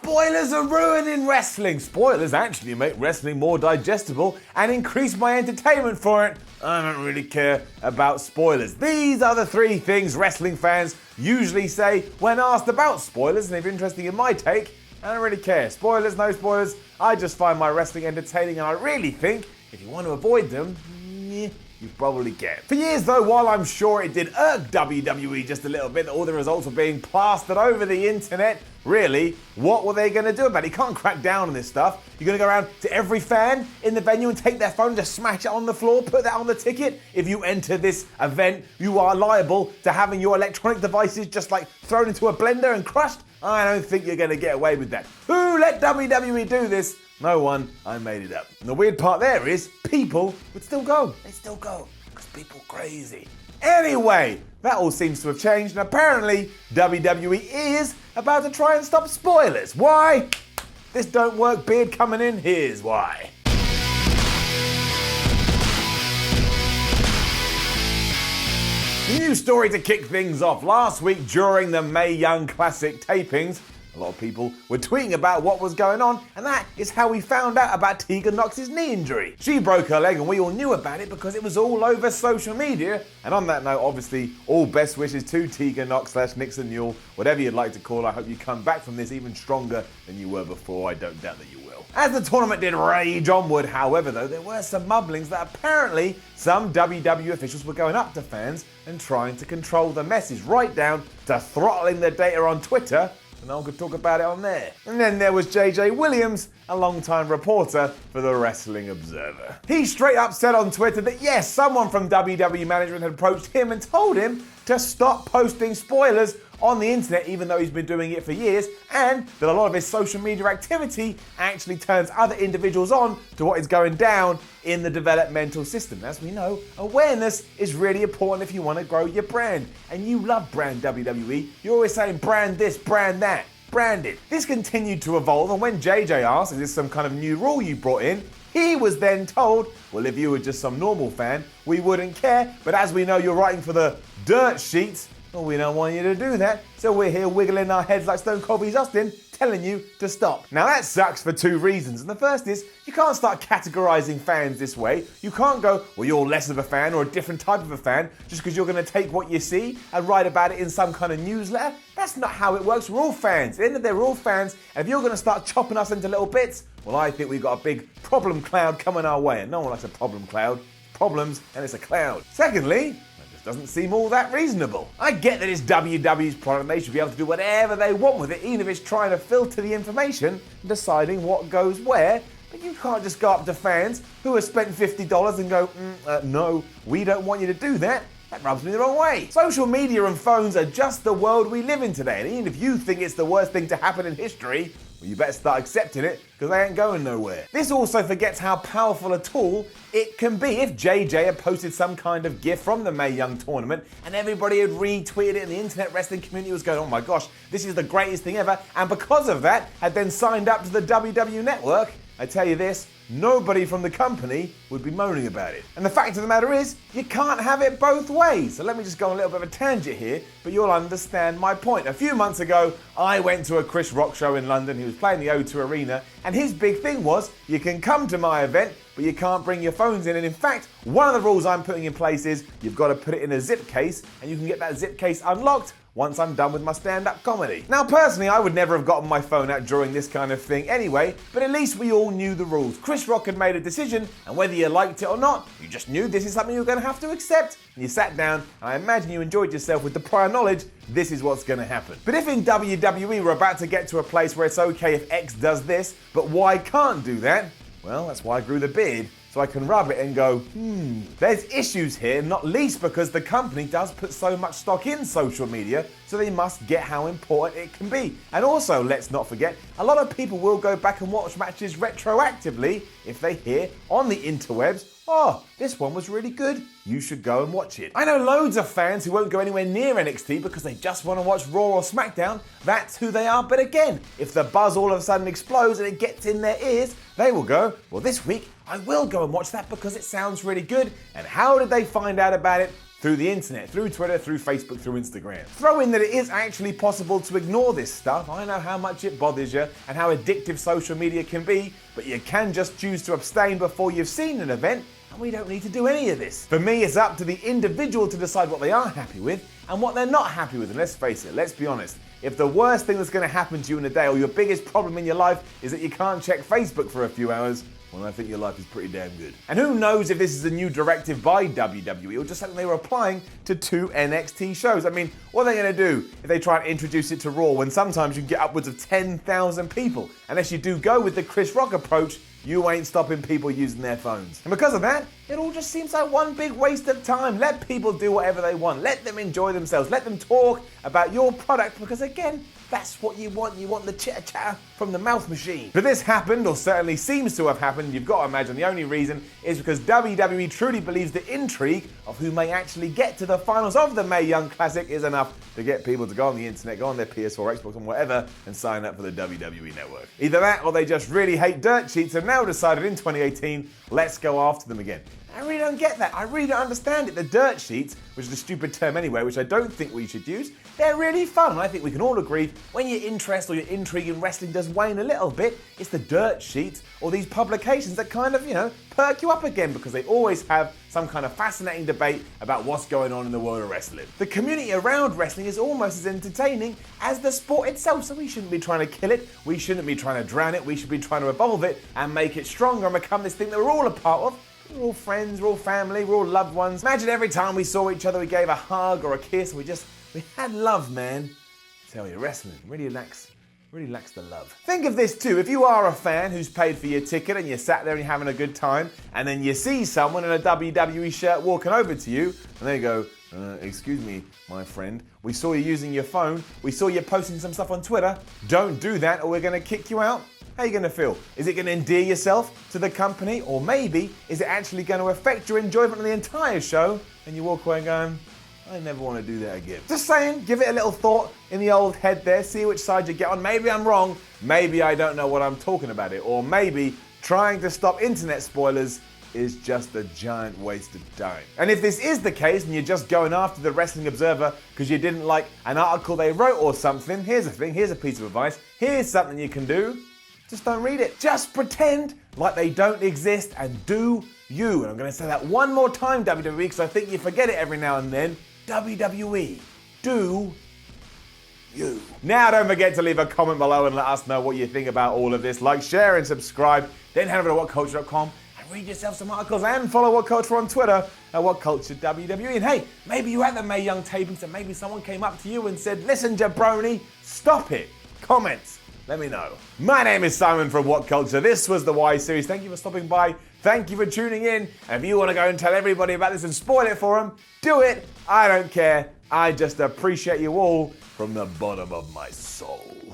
Spoilers are ruining wrestling. Spoilers actually make wrestling more digestible and increase my entertainment for it. I don't really care about spoilers. These are the three things wrestling fans usually say when asked about spoilers, and if you're interested in my take, I don't really care. Spoilers, no spoilers. I just find my wrestling entertaining, and I really think if you want to avoid them, you probably can. For years though, while I'm sure it did irk WWE just a little bit that all the results were being plastered over the internet, really, what were they going to do about it? You can't crack down on this stuff. You're going to go around to every fan in the venue and take their phone and just smash it on the floor, put that on the ticket? If you enter this event, you are liable to having your electronic devices just like thrown into a blender and crushed? I don't think you're going to get away with that. Who let WWE do this? No one. I made it up. And the weird part there is people would still go. They still go because people are crazy. Anyway, that all seems to have changed, and apparently WWE is about to try and stop spoilers. Why? This don't work beard coming in. Here's why. News story to kick things off. Last week during the Mae Young Classic tapings, a lot of people were tweeting about what was going on, and that is how we found out about Tegan Knox's knee injury. She broke her leg and we all knew about it because it was all over social media. And on that note, obviously, all best wishes to Tegan Knox / Nixon Newell, whatever you'd like to call her. I hope you come back from this even stronger than you were before. I don't doubt that you will. As the tournament did rage onward, however, though, there were some mumblings that apparently some WWE officials were going up to fans and trying to control the message, right down to throttling the data on Twitter. And no one could talk about it on there. And then there was JJ Williams, a long-time reporter for the Wrestling Observer. He straight up said on Twitter that yes, someone from WWE management had approached him and told him to stop posting spoilers on the internet, even though he's been doing it for years, and that a lot of his social media activity actually turns other individuals on to what is going down in the developmental system. As we know, awareness is really important if you want to grow your brand. And you love brand WWE. You're always saying brand this, brand that. Branded. This continued to evolve, and when JJ asked, is this some kind of new rule you brought in? He was then told, well, if you were just some normal fan, we wouldn't care, but as we know you're writing for the dirt sheets, well, we don't want you to do that, so we're here wiggling our heads like Stone Cold Austin, telling you to stop. Now that sucks for two reasons, and the first is, you can't start categorizing fans this way. You can't go, well, you're less of a fan or a different type of a fan just because you're going to take what you see and write about it in some kind of newsletter. That's not how it works. We're all fans. At the end of the day, we're all fans, and if you're going to start chopping us into little bits, well, I think we've got a big problem cloud coming our way, and no one likes a problem cloud. Problems, and it's a cloud. Secondly, doesn't seem all that reasonable. I get that it's WWE's product and they should be able to do whatever they want with it, even if it's trying to filter the information and deciding what goes where, but you can't just go up to fans who have spent $50 and go, no, we don't want you to do that. That rubs me the wrong way. Social media and phones are just the world we live in today, and even if you think it's the worst thing to happen in history, well, you better start accepting it, because they ain't going nowhere. This also forgets how powerful a tool it can be. If JJ had posted some kind of GIF from the Mae Young tournament and everybody had retweeted it and the internet wrestling community was going, oh my gosh, this is the greatest thing ever, and because of that had then signed up to the WWE network, I tell you this, nobody from the company would be moaning about it. And the fact of the matter is, you can't have it both ways. So let me just go on a little bit of a tangent here, but you'll understand my point. A few months ago, I went to a Chris Rock show in London. He was playing the O2 Arena, and his big thing was, you can come to my event, but you can't bring your phones in. And in fact, one of the rules I'm putting in place is, you've got to put it in a zip case, and you can get that zip case unlocked once I'm done with my stand-up comedy. Now personally, I would never have gotten my phone out during this kind of thing anyway, but at least we all knew the rules. Chris Rock had made a decision, and whether you liked it or not, you just knew this is something you were going to have to accept. And you sat down, and I imagine you enjoyed yourself with the prior knowledge, this is what's going to happen. But if in WWE we're about to get to a place where it's okay if X does this, but Y can't do that, well, that's why I grew the beard. So I can rub it and go, there's issues here, not least because the company does put so much stock in social media, so they must get how important it can be. And also, let's not forget, a lot of people will go back and watch matches retroactively if they hear on the interwebs, oh, this one was really good, you should go and watch it. I know loads of fans who won't go anywhere near NXT because they just want to watch Raw or SmackDown. That's who they are, but again, if the buzz all of a sudden explodes and it gets in their ears, they will go, well, this week I will go and watch that because it sounds really good. And how did they find out about it? through the internet, through Twitter, through Facebook, through Instagram. Throw in that it is actually possible to ignore this stuff. I know how much it bothers you and how addictive social media can be, but you can just choose to abstain before you've seen an event, and we don't need to do any of this. For me, it's up to the individual to decide what they are happy with and what they're not happy with. And let's face it, let's be honest, if the worst thing that's going to happen to you in a day or your biggest problem in your life is that you can't check Facebook for a few hours, well, I think your life is pretty damn good. And who knows if this is a new directive by WWE or just something they were applying to 2 NXT shows. I mean, what are they going to do if they try and introduce it to Raw when sometimes you can get upwards of 10,000 people? Unless you do go with the Chris Rock approach, you ain't stopping people using their phones. And because of that, it all just seems like one big waste of time. Let people do whatever they want. Let them enjoy themselves. Let them talk about your product because, again, that's what you want. You want the chitter-chatter from the mouth machine. But this happened, or certainly seems to have happened. You've got to imagine the only reason is because WWE truly believes the intrigue of who may actually get to the finals of the Mae Young Classic is enough to get people to go on the internet, go on their PS4, Xbox, and whatever, and sign up for the WWE Network. Either that, or they just really hate dirt sheets and now decided in 2018, let's go after them again. I really don't get that. I really don't understand it. The dirt sheets, which is a stupid term anyway, which I don't think we should use, they're really fun. And I think we can all agree when your interest or your intrigue in wrestling does wane a little bit, it's the dirt sheets or these publications that kind of, perk you up again because they always have some kind of fascinating debate about what's going on in the world of wrestling. The community around wrestling is almost as entertaining as the sport itself, so we shouldn't be trying to kill it, we shouldn't be trying to drown it, we should be trying to evolve it and make it stronger and become this thing that we're all a part of. We're all friends, we're all family, we're all loved ones. Imagine every time we saw each other, we gave a hug or a kiss, we had love, man. I tell you, wrestling really lacks the love. Think of this too, if you are a fan who's paid for your ticket and you sat there and you're having a good time, and then you see someone in a WWE shirt walking over to you, and they go, excuse me, my friend, we saw you using your phone, we saw you posting some stuff on Twitter, don't do that or we're gonna kick you out. How are you going to feel? Is it going to endear yourself to the company? Or maybe, is it actually going to affect your enjoyment of the entire show? And you walk away going, I never want to do that again. Just saying, give it a little thought in the old head there, see which side you get on. Maybe I'm wrong, maybe I don't know what I'm talking about it. Or maybe trying to stop internet spoilers is just a giant waste of time. And if this is the case and you're just going after the Wrestling Observer because you didn't like an article they wrote or something, here's the thing, here's a piece of advice, here's something you can do. Just don't read it. Just pretend like they don't exist and do you. And I'm going to say that one more time, WWE, because I think you forget it every now and then. WWE, do you. Now don't forget to leave a comment below and let us know what you think about all of this. Like, share and subscribe. Then head over to WhatCulture.com and read yourself some articles and follow WhatCulture on Twitter at WhatCulture WWE. And hey, maybe you had the Mae Young tapings and maybe someone came up to you and said, listen, jabroni, stop it. Comments. Let me know. My name is Simon from WhatCulture. This was the Y Series. Thank you for stopping by. Thank you for tuning in. And if you want to go and tell everybody about this and spoil it for them, do it. I don't care. I just appreciate you all from the bottom of my soul.